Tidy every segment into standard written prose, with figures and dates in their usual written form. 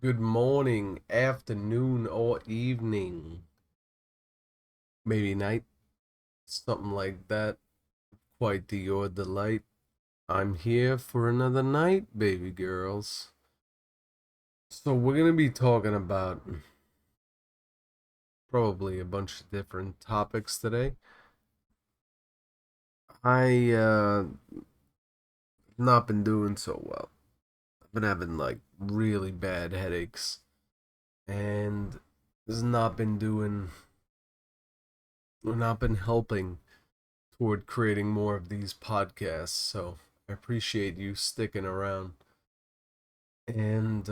Good morning, afternoon, or evening. Maybe night, something like that. Quite the your delight. I'm here for another night, baby girls. So we're gonna be talking about probably a bunch of different topics today. I not been doing so well. I've been having like really bad headaches, and this has not been helping toward creating more of these podcasts. So I appreciate you sticking around. And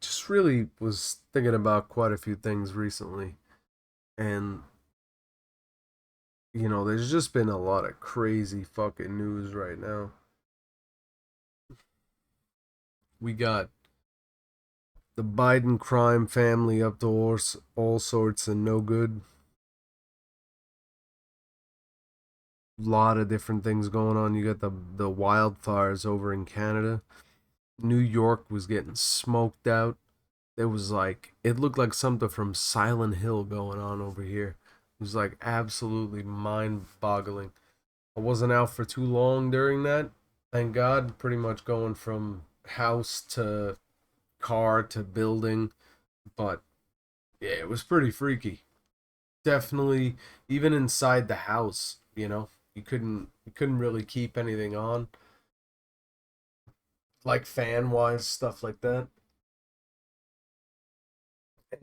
just really was thinking about quite a few things recently. And, there's just been a lot of crazy fucking news right now. We got the Biden crime family up to all sorts of no good. Lot of different things going on. You got the wildfires over in Canada. New York was getting smoked out. It looked like something from Silent Hill going on over here. It was like absolutely mind boggling. I wasn't out for too long during that. Thank God, pretty much going from house to car to building. But yeah, it was pretty freaky. Definitely, even inside the house, you couldn't really keep anything on, like fan wise, stuff like that.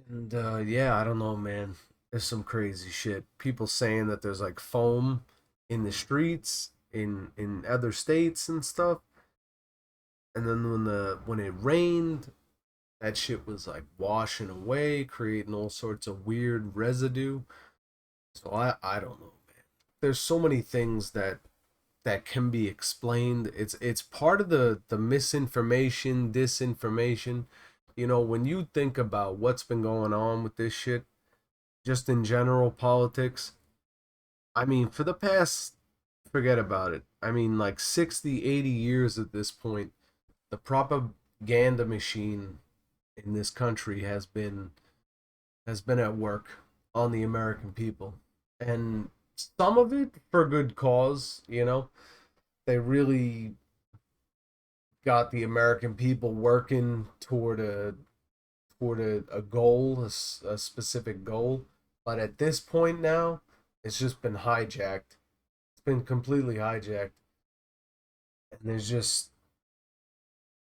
And yeah, I don't know, man. There's some crazy shit. People saying that there's like foam in the streets in other states and stuff. And then when it rained, that shit was like washing away, creating all sorts of weird residue. So I don't know, man. There's so many things that can be explained. It's part of the misinformation, disinformation. When you think about what's been going on with this shit, just in general politics, I mean, for the past, forget about it. I mean, like 60, 80 years at this point, the propaganda machine in this country has been at work on the American people. And some of it for good cause. They really got the American people working toward a goal, a specific goal. But at this point now, it's just been hijacked. It's been completely hijacked, and there's just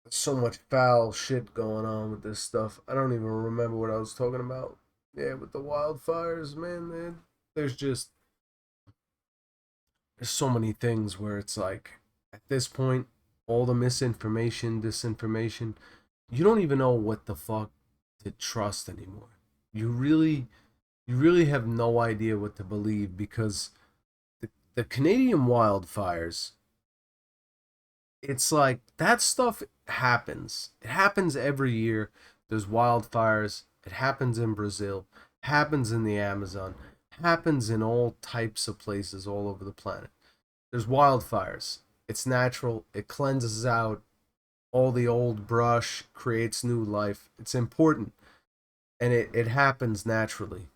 so much foul shit going on with this stuff. I don't even remember what I was talking about. Yeah, with the wildfires, man. There's so many things where it's like at this point, all the misinformation, disinformation, you don't even know what the fuck to trust anymore. You really you really have no idea what to believe because the Canadian wildfires, it's like that stuff happens. It happens every year. There's wildfires. It happens in Brazil, happens in the Amazon, happens in all types of places all over the planet. There's wildfires. It's natural. It cleanses out all the old brush, creates new life. It's important. And it happens naturally.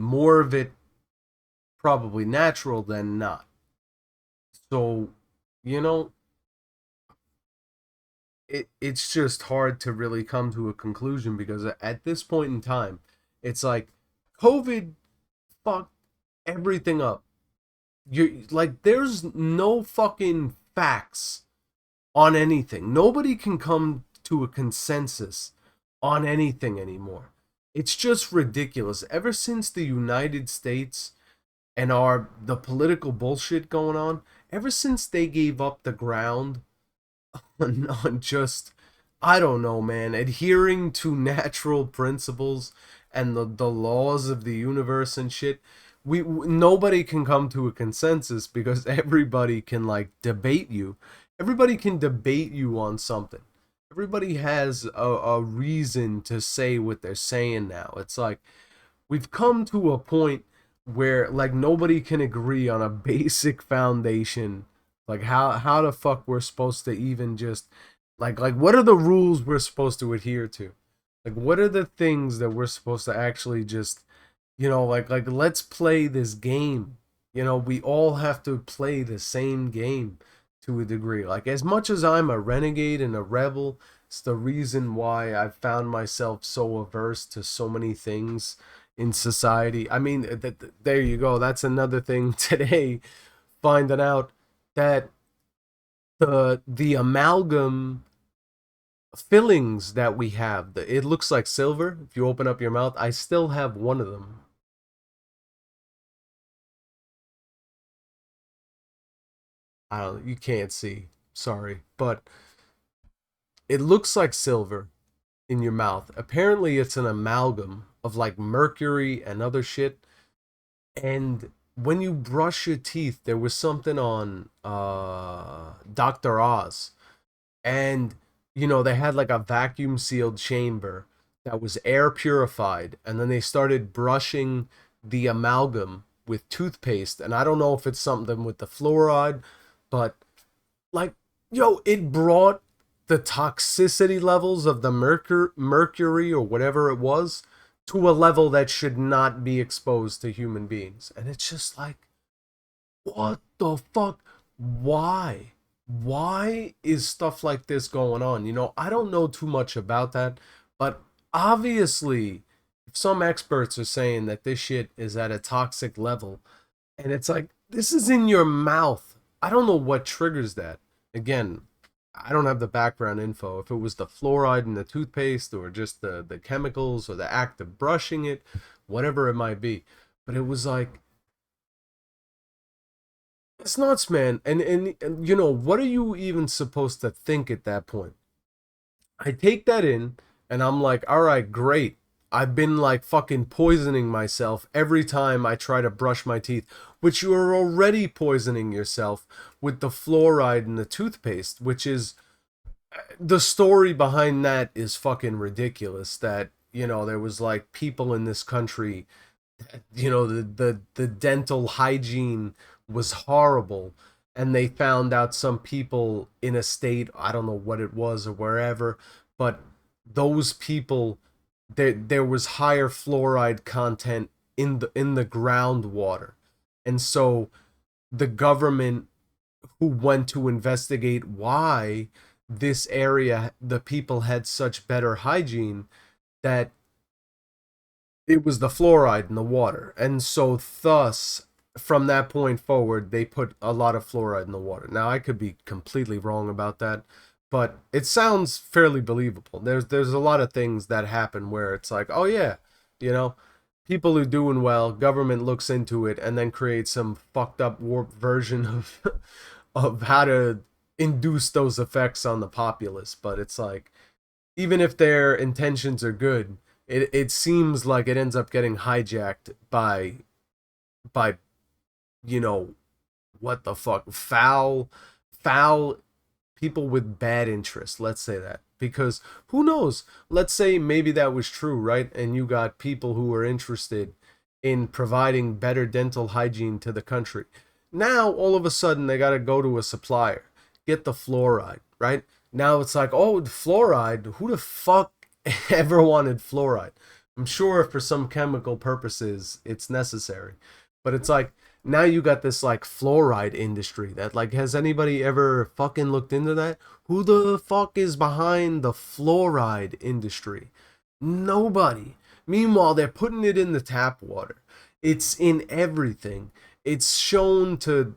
More of it probably natural than not. So, you know, it's just hard to really come to a conclusion because at this point in time, it's like COVID fucked everything up. You like there's no fucking facts on anything. Nobody can come to a consensus on anything anymore. It's just ridiculous. Ever since the United States and the political bullshit going on, ever since they gave up the ground on just, I don't know, man, adhering to natural principles and the laws of the universe and shit, nobody can come to a consensus because everybody can like debate you. Everybody can debate you on something. Everybody has a reason to say what they're saying now. It's like we've come to a point where like nobody can agree on a basic foundation, like how the fuck we're supposed to even just Like what are the rules we're supposed to adhere to? Like what are the things that we're supposed to actually just, like let's play this game. We all have to play the same game to a degree. Like as much as I'm a renegade and a rebel, it's the reason why I've found myself so averse to so many things in society. I mean, there you go. That's another thing today, finding out that the amalgam fillings that we have, it looks like silver. If you open up your mouth, I still have one of them. I don't, you can't see, sorry, but it looks like silver in your mouth. Apparently, it's an amalgam of like mercury and other shit. And when you brush your teeth, there was something on Dr. Oz, and they had like a vacuum sealed chamber that was air purified, and then they started brushing the amalgam with toothpaste. And I don't know if it's something with the fluoride, but like, it brought the toxicity levels of the mercury or whatever it was to a level that should not be exposed to human beings. And it's just like, what the fuck? Why? Why is stuff like this going on? I don't know too much about that, but obviously, if some experts are saying that this shit is at a toxic level, and it's like, this is in your mouth. I don't know what triggers that. Again, I don't have the background info. If it was the fluoride in the toothpaste or just the chemicals or the act of brushing it, whatever it might be. But it was like, it's nuts, man. And what are you even supposed to think at that point? I take that in and I'm like, all right, great. I've been like fucking poisoning myself every time I try to brush my teeth, which you are already poisoning yourself with the fluoride in the toothpaste, which is, the story behind that is fucking ridiculous. That, there was like people in this country, the dental hygiene was horrible, and they found out some people in a state, I don't know what it was or wherever, but those people, there was higher fluoride content in the groundwater. And so the government, who went to investigate why this area, the people had such better hygiene, that it was the fluoride in the water. And so thus, from that point forward, they put a lot of fluoride in the water. Now I could be completely wrong about that, but it sounds fairly believable. There's a lot of things that happen where it's like, oh yeah, you know people who doing well, government looks into it and then creates some fucked up warped version of of how to induce those effects on the populace. But it's like, even if their intentions are good, it seems like it ends up getting hijacked by you know what the fuck, foul people with bad interest, let's say that. Because who knows, let's say maybe that was true, right? And you got people who are interested in providing better dental hygiene to the country. Now all of a sudden they got to go to a supplier, get the fluoride, right? Now it's like, oh, the fluoride, who the fuck ever wanted fluoride? I'm sure for some chemical purposes it's necessary, but it's like, now you got this like fluoride industry that, like, has anybody ever fucking looked into that? Who the fuck is behind the fluoride industry? Nobody. Meanwhile, they're putting it in the tap water. It's in everything. It's shown to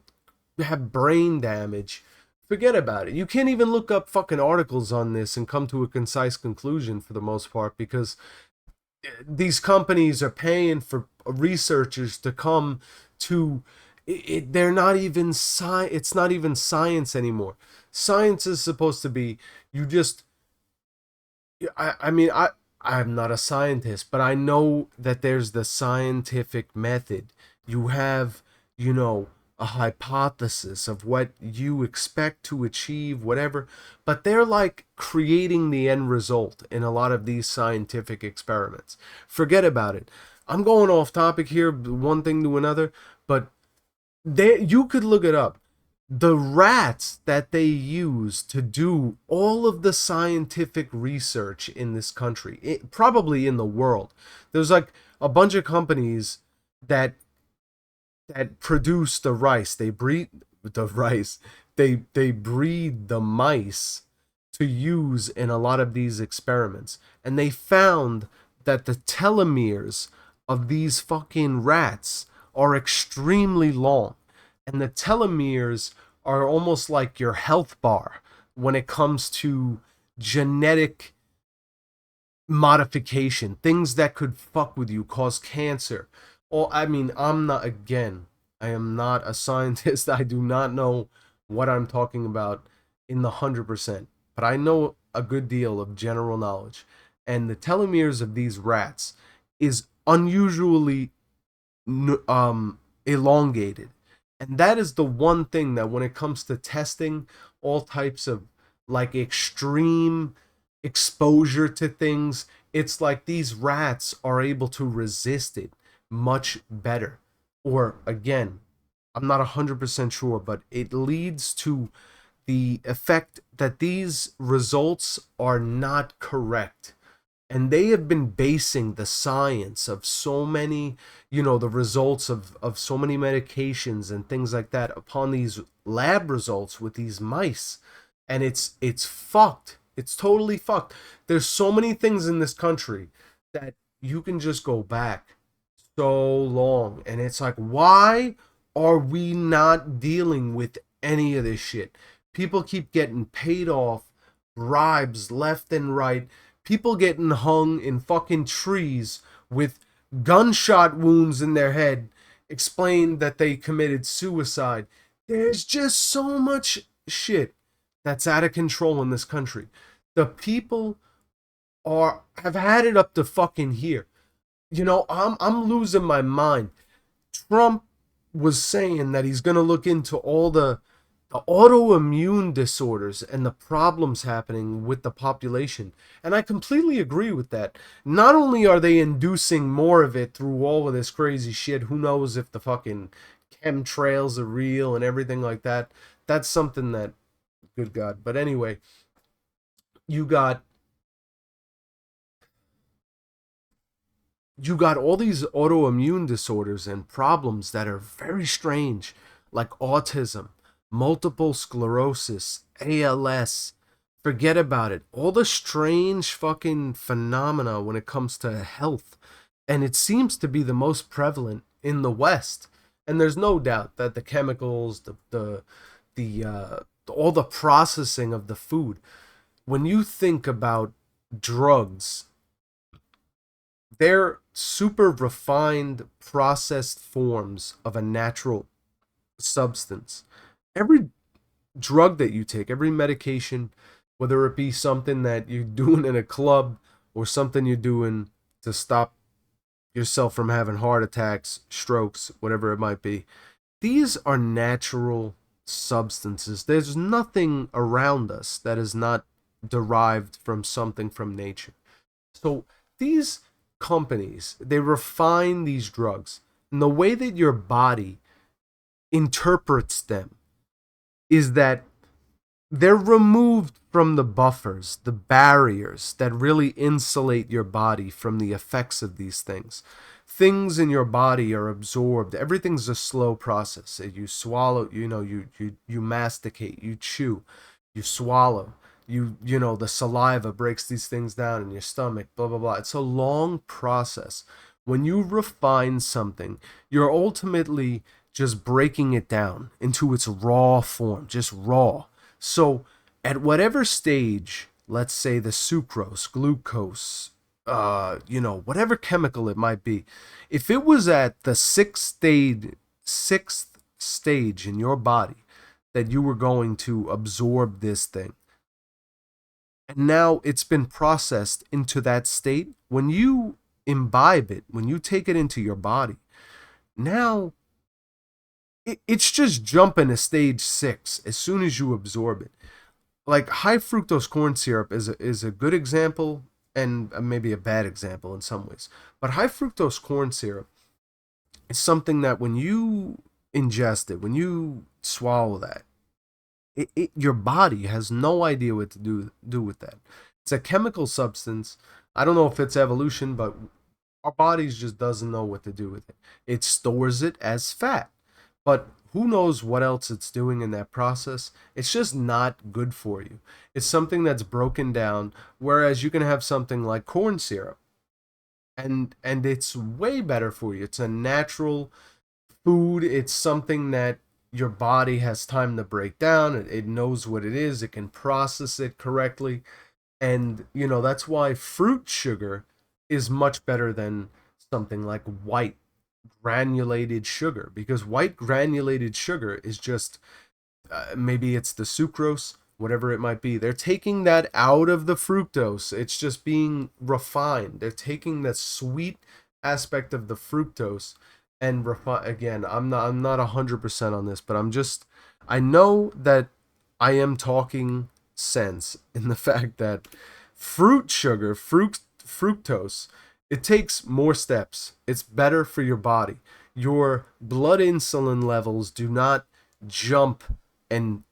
have brain damage. Forget about it. You can't even look up fucking articles on this and come to a concise conclusion for the most part, because these companies are paying for researchers to come to it. They're not even it's not even science anymore. Science is supposed to be, you just, I mean, I'm not a scientist, but I know that there's the scientific method. You have, a hypothesis of what you expect to achieve, whatever, but they're like creating the end result in a lot of these scientific experiments. Forget about it. I'm going off topic here, one thing to another, but you could look it up. the rats that they use to do all of the scientific research in this country, probably in the world, there's like a bunch of companies that produce the rice. They breed the rice. They breed the mice to use in a lot of these experiments, and they found that the telomeres of these fucking rats are extremely long, and the telomeres are almost like your health bar when it comes to genetic modification, things that could fuck with you, cause cancer. Or I mean, I am not a scientist. I do not know what I'm talking about in the 100%, but I know a good deal of general knowledge. And the telomeres of these rats is unusually elongated. And that is the one thing that when it comes to testing all types of like extreme exposure to things, it's like these rats are able to resist it much better. Or again, I'm not 100% sure, but it leads to the effect that these results are not correct. And they have been basing the science of so many, the results of so many medications and things like that upon these lab results with these mice. And it's fucked. It's totally fucked. There's so many things in this country that you can just go back so long, and it's like, why are we not dealing with any of this shit? People keep getting paid off, bribes left and right, people getting hung in fucking trees with gunshot wounds in their head, explain that they committed suicide. There's just so much shit that's out of control in this country. The people have had it up to fucking here. I'm losing my mind. Trump was saying that he's going to look into all the autoimmune disorders and the problems happening with the population. And I completely agree with that. Not only are they inducing more of it through all of this crazy shit, who knows if the fucking chemtrails are real and everything like that. That's something that, good God. But anyway, you got all these autoimmune disorders and problems that are very strange, like autism, multiple sclerosis, ALS. Forget about it. All the strange fucking phenomena when it comes to health. And it seems to be the most prevalent in the West. And there's no doubt that the chemicals, all the processing of the food. When you think about drugs, they're super refined, processed forms of a natural substance. Every drug that you take, every medication, whether it be something that you're doing in a club or something you're doing to stop yourself from having heart attacks, strokes, whatever it might be, these are natural substances. There's nothing around us that is not derived from something from nature. So these companies, they refine these drugs, and the way that your body interprets them is that they're removed from the buffers, the barriers that really insulate your body from the effects of these things. Things in your body are absorbed. Everything's a slow process. You swallow, you masticate, you chew, you swallow. The saliva breaks these things down in your stomach, blah blah blah. It's a long process. When you refine something, you're ultimately just breaking it down into its raw form, just raw. So at whatever stage, let's say the sucrose, glucose, whatever chemical it might be, if it was at the sixth stage in your body that you were going to absorb this thing, and now it's been processed into that state, when you imbibe it, when you take it into your body, now it's just jumping to stage 6 as soon as you absorb it. Like high fructose corn syrup is a good example and maybe a bad example in some ways. But high fructose corn syrup is something that when you ingest it, when you swallow that, Your body has no idea what to do with that. It's a chemical substance. I don't know if it's evolution, but our bodies just doesn't know what to do with it. It stores it as fat, but who knows what else it's doing in that process. It's just not good for you. It's something that's broken down, whereas you can have something like corn syrup, and it's way better for you. It's a natural food. It's something that your body has time to break down. It knows what it is. It can process it correctly. And, that's why fruit sugar is much better than something like white granulated sugar, because white granulated sugar is just maybe it's the sucrose, whatever it might be. They're taking that out of the fructose. It's just being refined. They're taking the sweet aspect of the fructose and refine. Again, I'm not 100% on this, but I know that I am talking sense in the fact that fructose, it takes more steps. It's better for your body. Your blood insulin levels do not jump and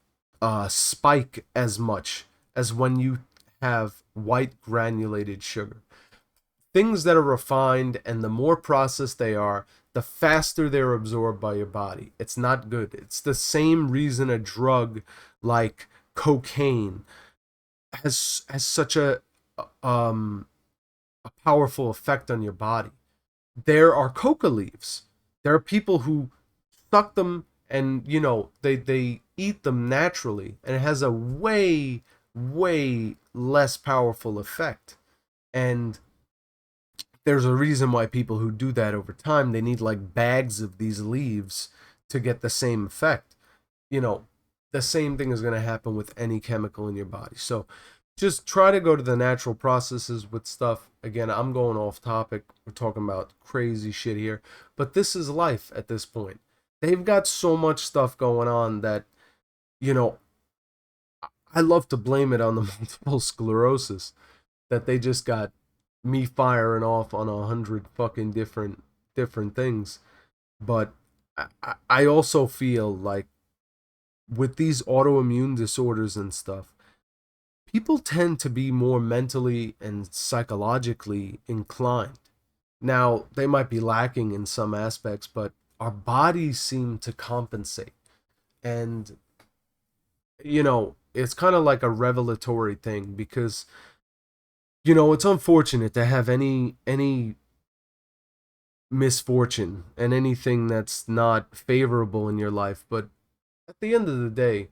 spike as much as when you have white granulated sugar. Things that are refined, and the more processed they are, the faster they're absorbed by your body. It's not good. It's the same reason a drug like cocaine has such um a powerful effect on your body. There are coca leaves. There are people who suck them, and they eat them naturally, and it has a way less powerful effect. And there's a reason why people who do that over time, they need like bags of these leaves to get the same effect. you know the same thing is going to happen with any chemical in your body. So just try to go to the natural processes with stuff. Again, I'm going off topic. We're talking about crazy shit here, but this is life at this point. They've got so much stuff going on that, you know, I love to blame it on the multiple sclerosis, that they just got me firing off on 100 fucking different things. But I also feel like with these autoimmune disorders and stuff, people tend to be more mentally and psychologically inclined. Now, they might be lacking in some aspects, but our bodies seem to compensate. And, it's kind of like a revelatory thing, because, it's unfortunate to have any misfortune and anything that's not favorable in your life, but at the end of the day,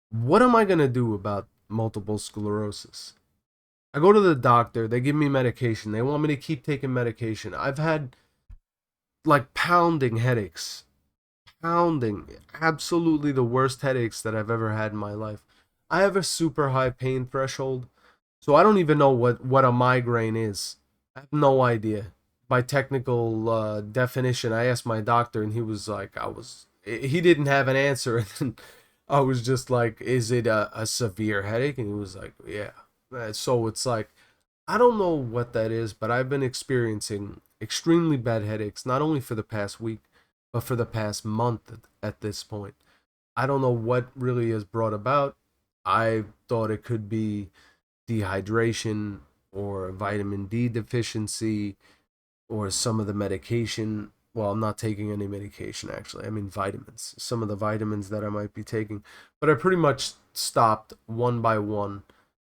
what am I going to do about multiple sclerosis? I go to the doctor, they give me medication. They want me to keep taking medication. I've had like pounding headaches. Pounding. Absolutely the worst headaches that I've ever had in my life. I have a super high pain threshold, so I don't even know what a migraine is. I have no idea. By technical definition, I asked my doctor, and he was like, he didn't have an answer. And I was just like, is it a severe headache? And he was like, yeah. So it's like, I don't know what that is, but I've been experiencing extremely bad headaches, not only for the past week, but for the past month at this point. I don't know what really has brought about. I thought it could be dehydration or vitamin D deficiency or some of the medication. Well, I'm not taking any medication actually. I mean vitamins. Some of the vitamins that I might be taking. But I pretty much stopped one by one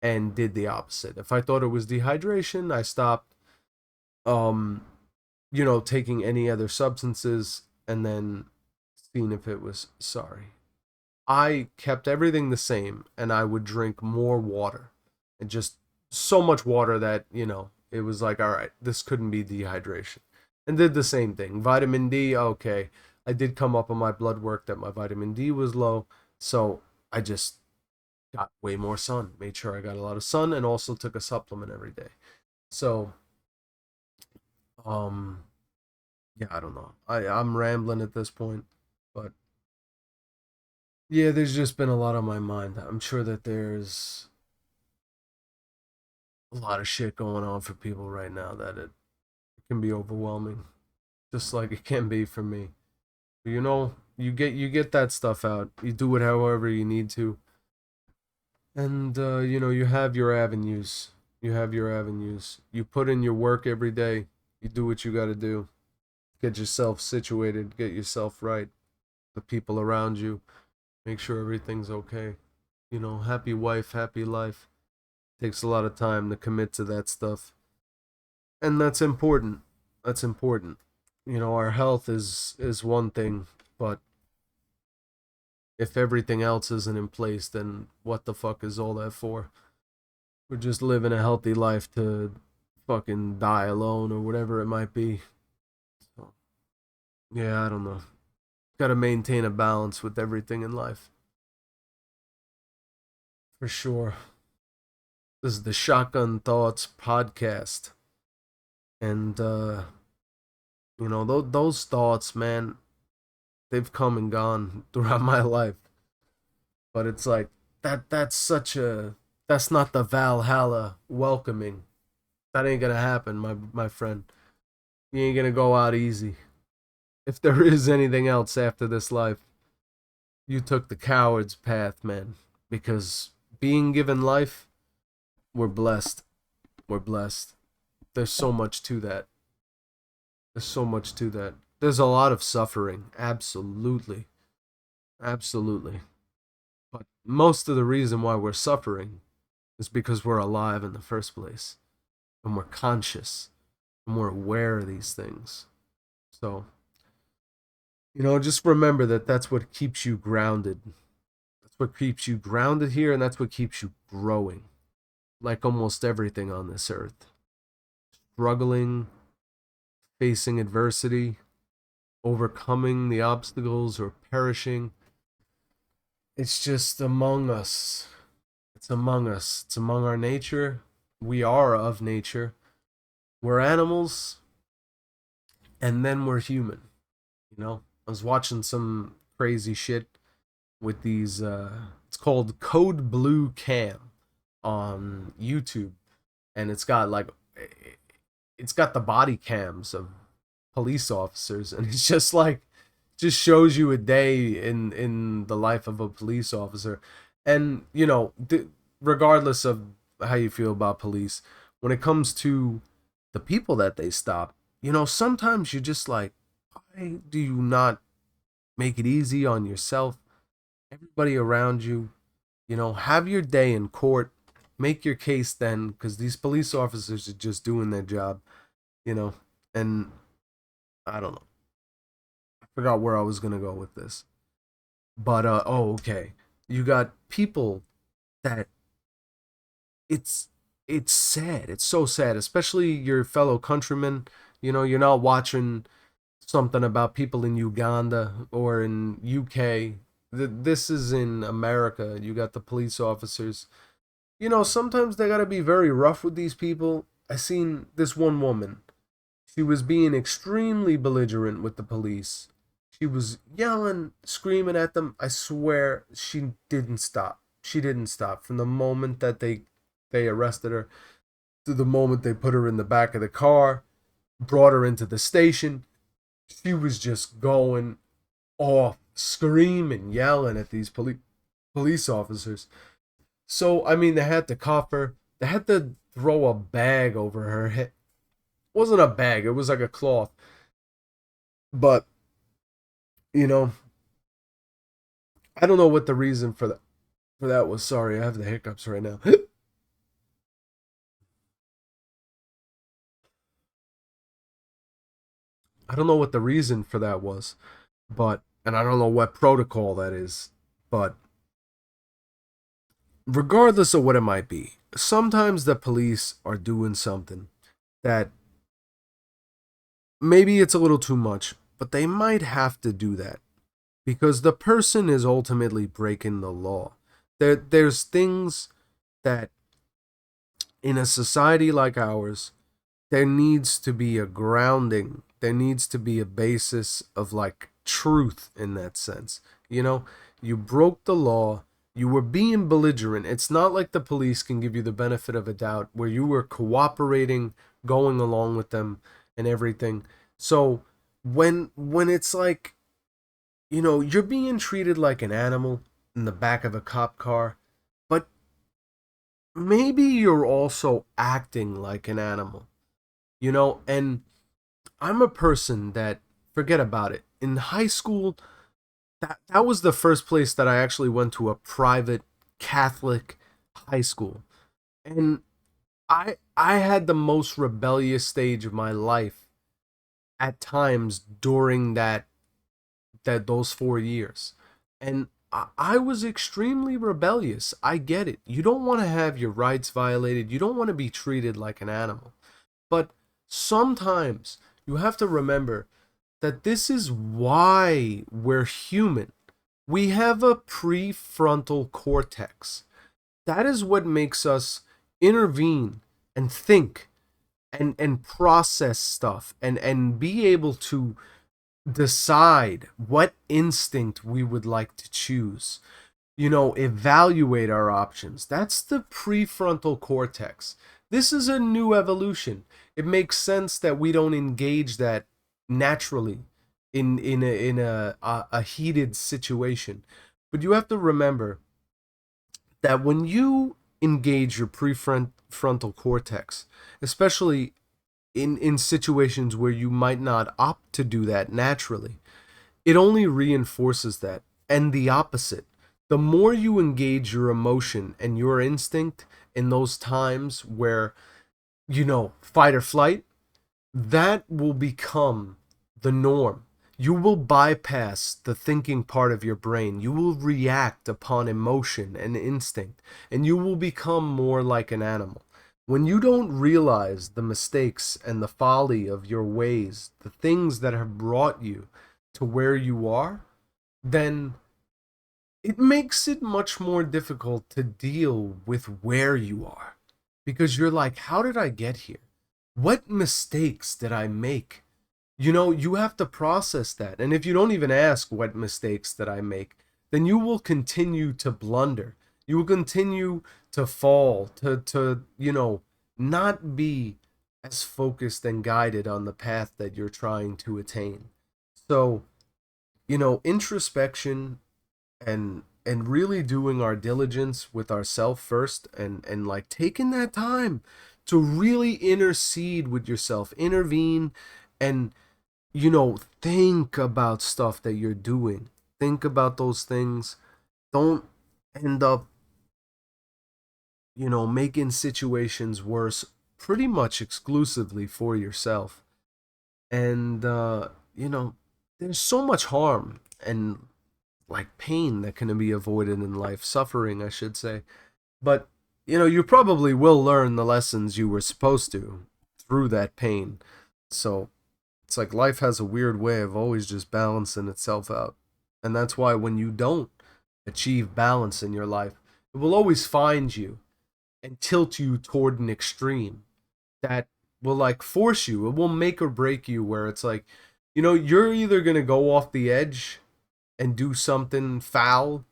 and did the opposite. If I thought it was dehydration, I stopped um taking any other substances, and then seeing if it was sorry. I kept everything the same, and I would drink more water, and just so much water that, it was like, all right, this couldn't be dehydration. And did the same thing. Vitamin D, okay. I did come up on my blood work that my vitamin D was low, so I just got way more sun. Made sure I got a lot of sun, and also took a supplement every day. So, um, yeah, I don't know. I'm rambling at this point, but yeah, there's just been a lot on my mind. I'm sure that there's a lot of shit going on for people right now that it can be overwhelming, just like it can be for me. But, You get that stuff out. You do it however you need to. And you have your avenues. You have your avenues. You put in your work every day. You do what you got to do. Get yourself situated, get yourself right. The people around you, make sure everything's okay. Happy wife, happy life. Takes a lot of time to commit to that stuff. And that's important. That's important. Our health is one thing, but if everything else isn't in place, then what the fuck is all that for? We're just living a healthy life to fucking die alone or whatever it might be. So, yeah, I don't know. Got to maintain a balance with everything in life. For sure. This is the Shotgun Thoughts podcast. And, those thoughts, man, they've come and gone throughout my life. But it's like, that's not the Valhalla welcoming. That ain't gonna happen, my friend. You ain't gonna go out easy. If there is anything else after this life, you took the coward's path, man. Because being given life, we're blessed. We're blessed. There's so much to that. There's so much to that. There's a lot of suffering. Absolutely. Absolutely. But most of the reason why we're suffering is because we're alive in the first place. And we're conscious. And we're aware of these things. So, just remember that that's what keeps you grounded. That's what keeps you grounded here, and that's what keeps you growing. Like almost everything on this earth. Struggling, facing adversity, overcoming the obstacles, or perishing. It's just among us. It's among us. It's among our nature. We are of nature. We're animals, and then we're human. I was watching some crazy shit with these. It's called Code Blue Cam on YouTube, and it's got the body cams of police officers, and it's just like just shows you a day in the life of a police officer. And regardless of how you feel about police, when it comes to the people that they stop, sometimes you're just like, why do you not make it easy on yourself, everybody around you? Have your day in court, make your case then, because these police officers are just doing their job. And I don't know. I forgot where I was gonna go with this. But okay. You got people that it's it's sad. It's so sad, especially your fellow countrymen. You're not watching something about people in Uganda or in UK. This is in America. You got the police officers. Sometimes they got to be very rough with these people. I seen this one woman. She was being extremely belligerent with the police. She was yelling, screaming at them. I swear she didn't stop. She didn't stop from the moment that they arrested her to the moment they put her in the back of the car, brought her into the station. She was just going off, screaming, yelling at these police officers. So, I mean, they had to cuff her. They had to throw a bag over her head. It wasn't a bag, it was like a cloth. But, you know, I don't know what the reason for that was. Sorry, I have the hiccups right now. I don't know what the reason for that was, but and I don't know what protocol that is, but regardless of what it might be, sometimes the police are doing something that maybe it's a little too much, but they might have to do that because the person is ultimately breaking the law. There's things that in a society like ours, there needs to be a grounding. There needs to be a basis of like truth in that sense. You broke the law. You were being belligerent. It's not like the police can give you the benefit of a doubt where you were cooperating, going along with them and everything. So when it's like you're being treated like an animal in the back of a cop car, but maybe you're also acting like an animal, and I'm a person that, forget about it. In high school, that was the first place that I actually went to, a private Catholic high school. And I had the most rebellious stage of my life at times during those 4 years. And I was extremely rebellious. I get it. You don't want to have your rights violated. You don't want to be treated like an animal. But sometimes you have to remember that this is why we're human. We have a prefrontal cortex. That is what makes us intervene and think and process stuff and be able to decide what instinct we would like to choose. Evaluate our options. That's the prefrontal cortex. This is a new evolution. It makes sense that we don't engage that naturally in a heated situation. But you have to remember that when you engage your prefrontal cortex, especially in situations where you might not opt to do that naturally, it only reinforces that. And the opposite. The more you engage your emotion and your instinct in those times where, fight or flight, that will become the norm. You will bypass the thinking part of your brain. You will react upon emotion and instinct, and you will become more like an animal. When you don't realize the mistakes and the folly of your ways, the things that have brought you to where you are, then it makes it much more difficult to deal with where you are. Because you're like, how did I get here? What mistakes did I make? You have to process that. And if you don't even ask what mistakes did I make, then you will continue to blunder. You will continue to fall, to not be as focused and guided on the path that you're trying to attain. So, introspection and really doing our diligence with ourself first, and like taking that time to really intercede with yourself, intervene, and think about stuff that you're doing. Think about those things. Don't end up, making situations worse pretty much exclusively for yourself. And, there's so much harm and like pain that can be avoided in life, suffering, I should say. But, you probably will learn the lessons you were supposed to through that pain. So, it's like life has a weird way of always just balancing itself out. And that's why when you don't achieve balance in your life, it will always find you and tilt you toward an extreme that will like force you. It will make or break you, where it's like, you're either going to go off the edge and do something foul,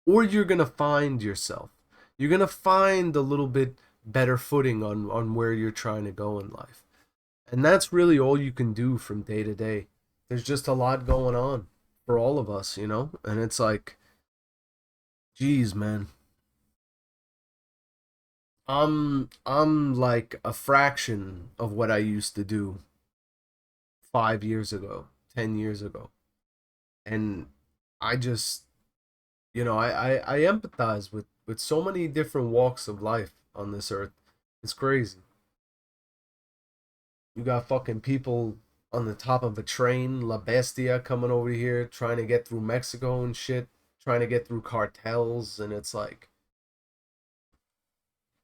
or you're going to find yourself. You're going to find a little bit better footing on where you're trying to go in life. And that's really all you can do from day to day. There's just a lot going on for all of us, And it's like, geez, man. I'm like a fraction of what I used to do 5 years ago, 10 years ago. And I just, I empathize with so many different walks of life on this earth. It's crazy. You got fucking people on the top of a train, La Bestia, coming over here trying to get through Mexico and shit, trying to get through cartels, and it's like,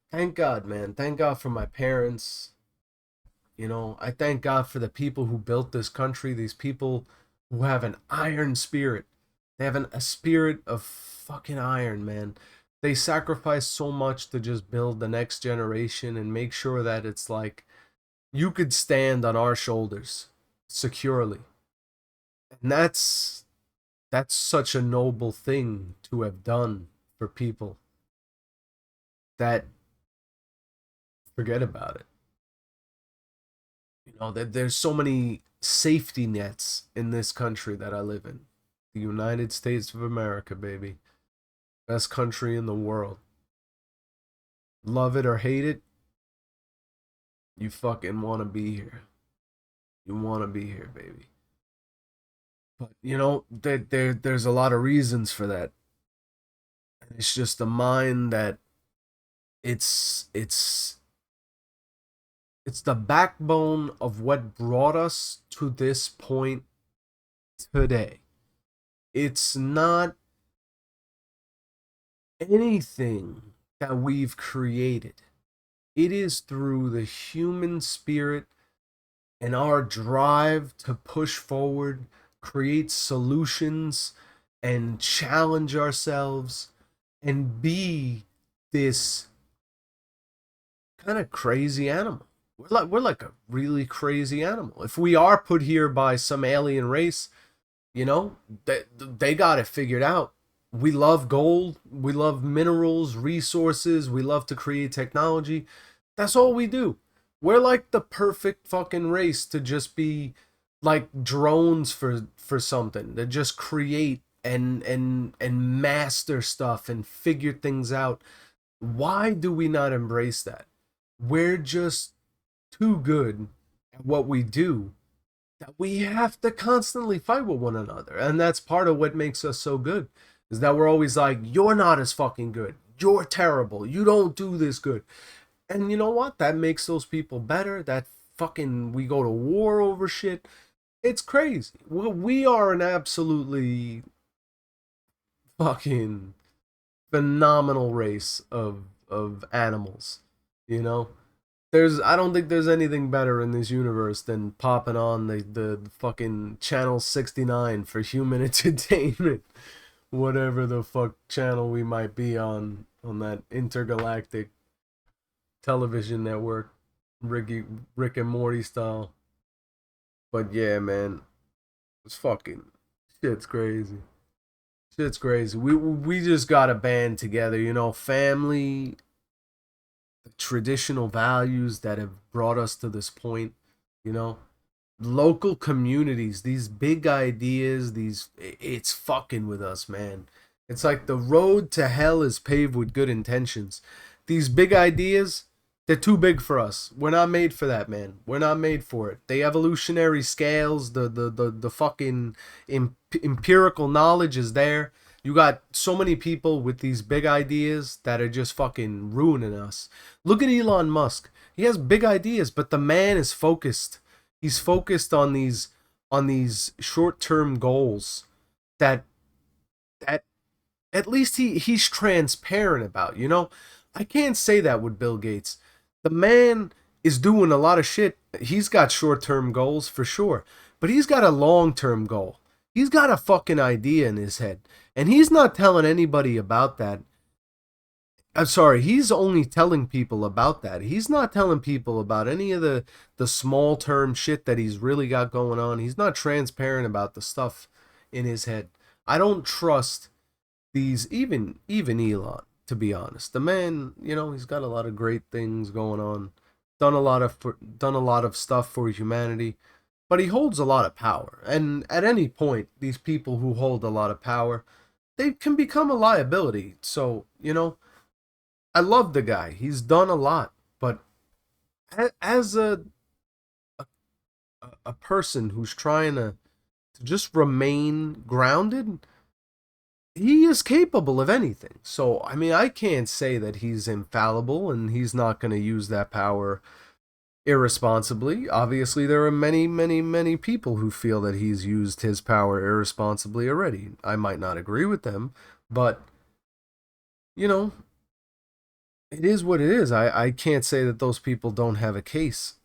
thank God, man. Thank God for my parents. I thank God for the people who built this country, these people who have an iron spirit. They have a spirit of fucking iron, man. They sacrifice so much to just build the next generation and make sure that it's like you could stand on our shoulders securely. And that's such a noble thing to have done for people that forget about it. That there's so many safety nets in this country that I live in. The United States of America, baby. Best country in the world. Love it or hate it, you fucking want to be here. You want to be here, baby. But there's a lot of reasons for that. It's just a mind that it's it's it's the backbone of what brought us to this point today. It's not anything that we've created. It is through the human spirit and our drive to push forward, create solutions, and challenge ourselves and be this kind of crazy animal. We're like a really crazy animal. If we are put here by some alien race, you know, they got it figured out. We love gold, we love minerals, resources, we love to create technology. That's all we do. We're like the perfect fucking race to just be like drones for something. To just create and master stuff and figure things out. Why do we not embrace that? We're just too good at what we do that we have to constantly fight with one another. And that's part of what makes us so good. Is that we're always like, you're not as fucking good. You're terrible. You don't do this good. And you know what? That makes those people better. That fucking, we go to war over shit. It's crazy. We are an absolutely fucking phenomenal race of animals. You know? I don't think there's anything better in this universe than popping on the fucking channel 69 for human entertainment. Whatever the fuck channel we might be on that intergalactic television network, Rick and Morty style. But yeah, man, it's fucking shit's crazy. Shit's crazy. We just got to band together, family, traditional values that have brought us to this point, you know, local communities, these big ideas, it's fucking with us, man. It's like the road to hell is paved with good intentions. These big ideas, they're too big for us. We're not made for that, man. We're not made for it. The evolutionary scales, the fucking empirical knowledge is there. You got so many people with these big ideas that are just fucking ruining us. Look at Elon Musk. He has big ideas, but the man is focused. He's focused on these short-term goals that that at least he's transparent about, I can't say that with Bill Gates. The man is doing a lot of shit. He's got short-term goals for sure, but he's got a long-term goal. He's got a fucking idea in his head, and he's not telling anybody about that. I'm sorry, he's only telling people about that. He's not telling people about any of the small term shit that he's really got going on. He's not transparent about the stuff in his head. I don't trust these even Elon, to be honest. The man, he's got a lot of great things going on. Done a lot of stuff for humanity, but he holds a lot of power. And at any point, these people who hold a lot of power, they can become a liability. So, I love the guy. He's done a lot, but as a person who's trying to just remain grounded, he is capable of anything. So, I mean, I can't say that he's infallible and he's not going to use that power irresponsibly. Obviously, there are many, many, many people who feel that he's used his power irresponsibly already. I might not agree with them, but you know, it is what it is. I can't say that those people don't have a case,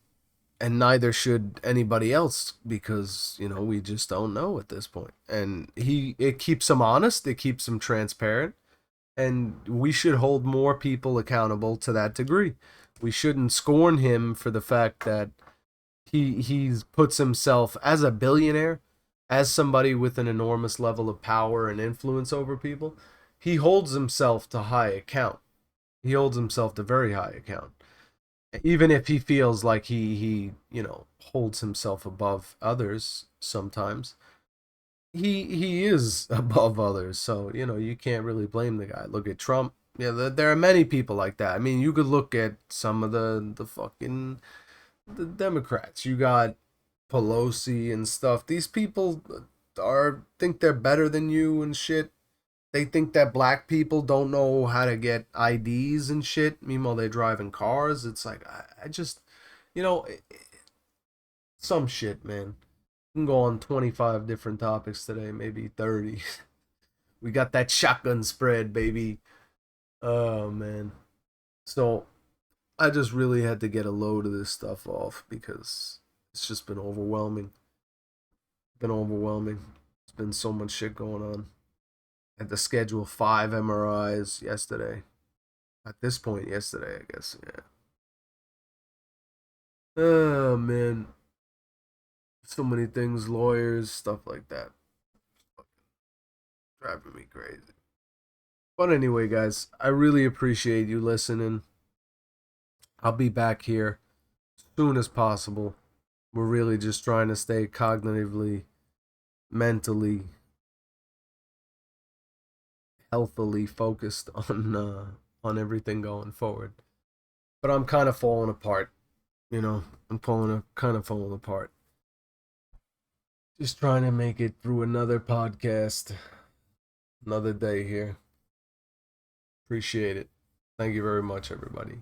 and neither should anybody else because we just don't know at this point. And it keeps him honest, it keeps him transparent, and we should hold more people accountable to that degree. We shouldn't scorn him for the fact that he puts himself as a billionaire, as somebody with an enormous level of power and influence over people. He holds himself to high account. He holds himself to very high account, even if he feels like he holds himself above others sometimes. he is above others, so you know you can't really blame the guy. Look at Trump. Yeah, there are many people like that. I mean, you could look at some of the fucking the Democrats. You got Pelosi and stuff. These people are think they're better than you and shit. They think that black people don't know how to get IDs and shit. Meanwhile, they're driving cars. It's like I just, you know, some shit, man. We can go on 25 different topics today, maybe 30. We got that shotgun spread, baby. Oh man. So I just really had to get a load of this stuff off because it's just been overwhelming. Been overwhelming. It's been so much shit going on. I had to schedule 5 MRIs yesterday. At this point, yesterday, I guess. Yeah. Oh man. So many things, lawyers, stuff like that. Driving me crazy. But anyway, guys, I really appreciate you listening. I'll be back here as soon as possible. We're really just trying to stay cognitively, mentally, healthily focused on everything going forward. But I'm kind of falling apart, you know. Kind of falling apart. Just trying to make it through another podcast, another day here. Appreciate it. Thank you very much, everybody.